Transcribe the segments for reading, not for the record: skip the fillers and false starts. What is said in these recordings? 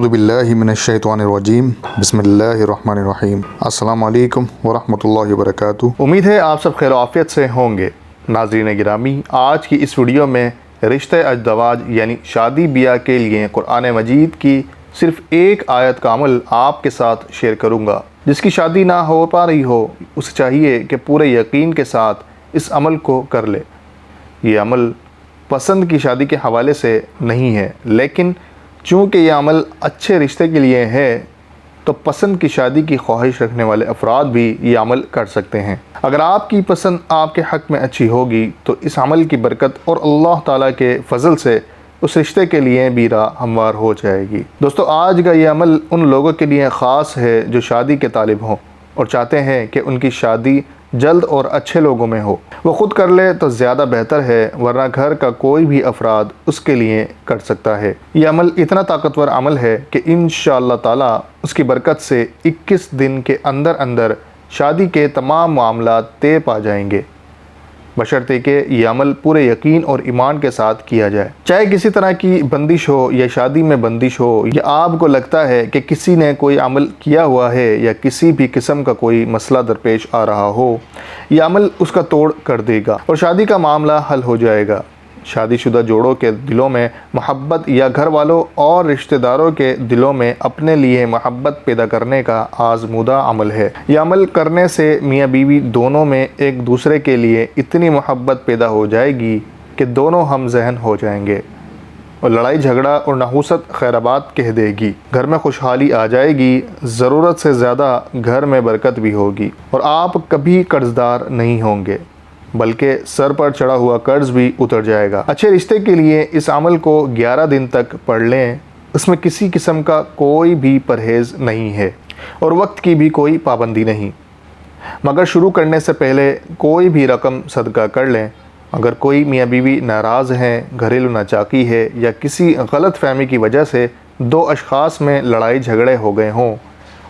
बिल्लाहि मिनश्शैतानिर्रजीम बिस्मिल्लाहिर्रहमानिर्रहीम। अस्सलामु अलैकुम वरहमतुल्लाहि वबरकातुहू। उम्मीद है आप सब खैर आफियत से होंगे। नाज़रीन गिरामी, आज की इस वीडियो में रिश्ते अज़दवाज यानी शादी ब्याह के लिए कुरान मजीद की सिर्फ़ एक आयत का अमल आपके साथ शेयर करूँगा। जिसकी शादी ना हो पा रही हो उसे चाहिए कि पूरे यकीन के साथ इस अमल को कर ले। ये अमल पसंद की शादी के हवाले से नहीं है, लेकिन चूँकि यह अमल अच्छे रिश्ते के लिए है तो पसंद की शादी की ख्वाहिश रखने वाले अफराद भी ये अमल कर सकते हैं। अगर आपकी पसंद आपके हक़ में अच्छी होगी तो इस अमल की बरकत और अल्लाह ताला के फ़ज़ल से उस रिश्ते के लिए भी राह हमवार हो जाएगी। दोस्तों, आज का ये अमल उन लोगों के लिए ख़ास है जो शादी के तालिब हों और चाहते हैं कि उनकी शादी जल्द और अच्छे लोगों में हो। वो ख़ुद कर ले तो ज़्यादा बेहतर है, वरना घर का कोई भी अफराद उसके लिए कर सकता है। ये अमल इतना ताकतवर अमल है कि इंशाअल्लाह ताला उसकी बरकत से 21 दिन के अंदर अंदर शादी के तमाम मामलात तय पा जाएंगे, बशर्ते कि ये अमल पूरे यकीन और ईमान के साथ किया जाए। चाहे किसी तरह की बंदिश हो या शादी में बंदिश हो, या आपको लगता है कि किसी ने कोई अमल किया हुआ है या किसी भी किस्म का कोई मसला दरपेश आ रहा हो, यह अमल उसका तोड़ कर देगा और शादी का मामला हल हो जाएगा। शादीशुदा जोड़ों के दिलों में मोहब्बत या घर वालों और रिश्तेदारों के दिलों में अपने लिए मोहब्बत पैदा करने का आज़मूदा अमल है। यह अमल करने से मियाँ बीवी दोनों में एक दूसरे के लिए इतनी मोहब्बत पैदा हो जाएगी कि दोनों हम जहन हो जाएंगे और लड़ाई झगड़ा और नहूसत खैराबाद कह देगी। घर में खुशहाली आ जाएगी, ज़रूरत से ज़्यादा घर में बरकत भी होगी और आप कभी कर्जदार नहीं होंगे, बल्कि सर पर चढ़ा हुआ कर्ज भी उतर जाएगा। अच्छे रिश्ते के लिए इस अमल को 11 दिन तक पढ़ लें। इसमें किसी किस्म का कोई भी परहेज़ नहीं है और वक्त की भी कोई पाबंदी नहीं, मगर शुरू करने से पहले कोई भी रकम सदका कर लें। अगर कोई मियाँ बीवी नाराज़ हैं, घरेलू नाचाकी है या किसी गलत फहमी की वजह से दो अशख़ास में लड़ाई झगड़े हो गए हों,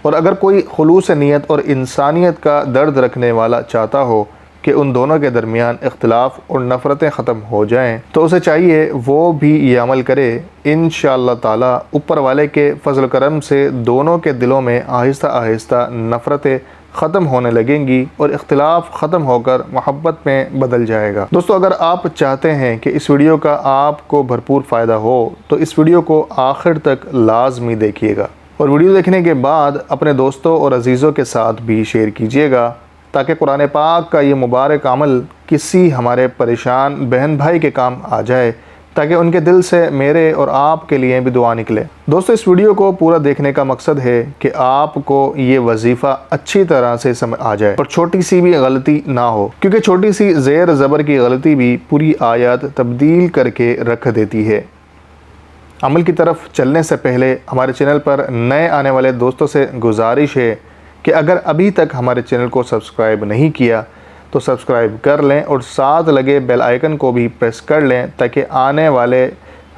और अगर कोई खुलूस नीयत और इंसानियत का दर्द रखने वाला चाहता हो कि उन दोनों के दरमियान इख्तिलाफ़ और नफ़रतें ख़त्म हो जाएं, तो उसे चाहिए वो भी ये अमल करे। इंशाअल्लाह ताला ऊपर वाले के फ़ज़ल करम से दोनों के दिलों में आहिस्ता आहिस्ता नफ़रतें ख़त्म होने लगेंगी और इख्तिलाफ़ ख़त्म होकर मोहब्बत में बदल जाएगा। दोस्तों, अगर आप चाहते हैं कि इस वीडियो का आपको भरपूर फ़ायदा हो तो इस वीडियो को आखिर तक लाजमी देखिएगा और वीडियो देखने के बाद अपने दोस्तों और अजीज़ों के साथ भी शेयर कीजिएगा, ताकि कुरान पाक का ये मुबारक अमल किसी हमारे परेशान बहन भाई के काम आ जाए, ताकि उनके दिल से मेरे और आपके लिए भी दुआ निकले। दोस्तों, इस वीडियो को पूरा देखने का मकसद है कि आपको ये वजीफ़ा अच्छी तरह से समझ आ जाए और छोटी सी भी गलती ना हो, क्योंकि छोटी सी ज़ेर ज़बर की गलती भी पूरी आयत तब्दील करके रख देती है। अमल की तरफ चलने से पहले हमारे चैनल पर नए आने वाले दोस्तों से गुजारिश है कि अगर अभी तक हमारे चैनल को सब्सक्राइब नहीं किया तो सब्सक्राइब कर लें और साथ लगे बेल आइकन को भी प्रेस कर लें, ताकि आने वाले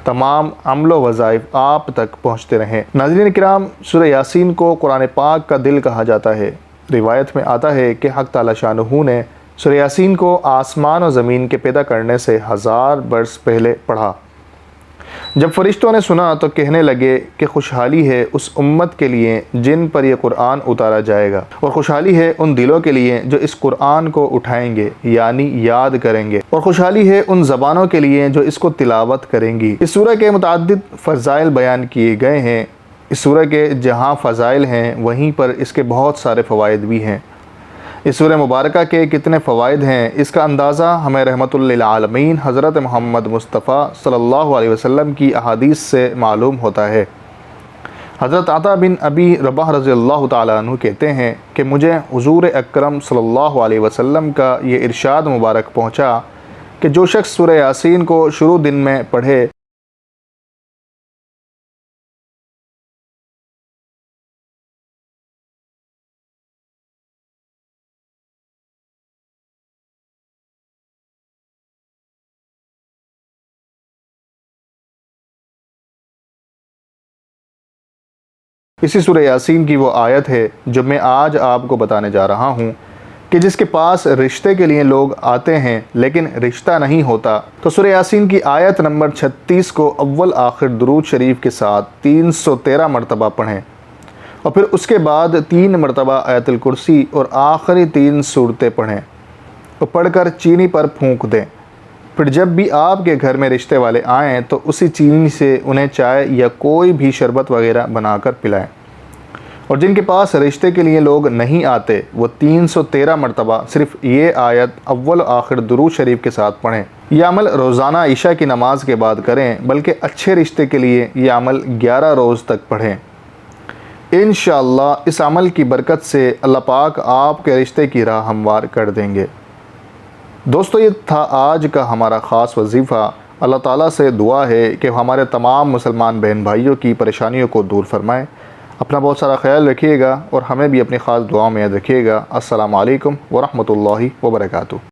तमाम अमलो वज़ाइफ आप तक पहुंचते रहें। नाज़रीन किराम, सूरह यासीन को कुरान पाक का दिल कहा जाता है। रिवायत में आता है कि हक़ ताला शानहू ने सूरह यासीन को आसमान और ज़मीन के पैदा करने से 1000 बरस पहले पढ़ा। जब फरिश्तों ने सुना तो कहने लगे कि खुशहाली है उस उम्मत के लिए जिन पर यह कुरान उतारा जाएगा, और खुशहाली है उन दिलों के लिए जो इस कुरान को उठाएंगे यानी याद करेंगे, और खुशहाली है उन ज़बानों के लिए जो इसको तिलावत करेंगी। इस सूरह के मुतअद्दिद फ़ज़ाइल बयान किए गए हैं। इस सूरह के जहाँ फ़ज़ाइल हैं वहीं पर इसके बहुत सारे फ़वाइद भी हैं। इस सूरह मुबारका के कितने फ़वाइद हैं, इसका अंदाज़ा हमें रहमतुल लिल आलमीन हज़रत मोहम्मद मुस्तफ़ा सल्लल्लाहु अलैहि वसल्लम की अहादीस से मालूम होता है। हज़रत अता बिन अबी रबाह रज़ियल्लाहु ताला अन्हु कहते हैं कि मुझे हुज़ूर अकरम सल्लल्लाहु अलैहि वसल्लम का ये इरशाद मुबारक पहुँचा कि जो शख्स सूरह यासीन को शुरू दिन में पढ़े इसी सूरह यासीन की वो आयत है जो मैं आज आपको बताने जा रहा हूँ کہ جس کے پاس رشتے کے لیے لوگ آتے ہیں لیکن رشتہ نہیں ہوتا، تو سورہ یاسین کی آیت نمبر 36 کو اول آخر درود شریف کے ساتھ 313 مرتبہ پڑھیں، اور پھر اس کے بعد 3 مرتبہ آیت الکرسی اور آخری 3 سورتیں پڑھیں اور پڑھ کر چینی پر پھونک دیں۔ پھر جب بھی آپ کے گھر میں رشتے والے آئیں تو اسی چینی سے انہیں چائے یا کوئی بھی شربت وغیرہ بنا کر پلائیں، اور جن کے پاس رشتے کے لیے لوگ نہیں آتے وہ 313 مرتبہ صرف یہ آیت اول و آخر درود شریف کے ساتھ پڑھیں۔ یہ عمل روزانہ عشاء کی نماز کے بعد کریں، بلکہ اچھے رشتے کے لیے یہ عمل 11 روز تک پڑھیں۔ انشاءاللہ اس عمل کی برکت سے اللہ پاک آپ کے رشتے کی راہ ہموار کر دیں گے۔ دوستو، یہ تھا آج کا ہمارا خاص وظیفہ۔ اللہ تعالیٰ سے دعا ہے کہ ہمارے تمام مسلمان بہن بھائیوں کی پریشانیوں کو دور فرمائے۔ اپنا بہت سارا خیال رکھیے گا اور ہمیں بھی اپنی خاص دعاؤں میں یاد رکھیے گا۔ السلام علیکم ورحمۃ اللہ وبرکاتہ۔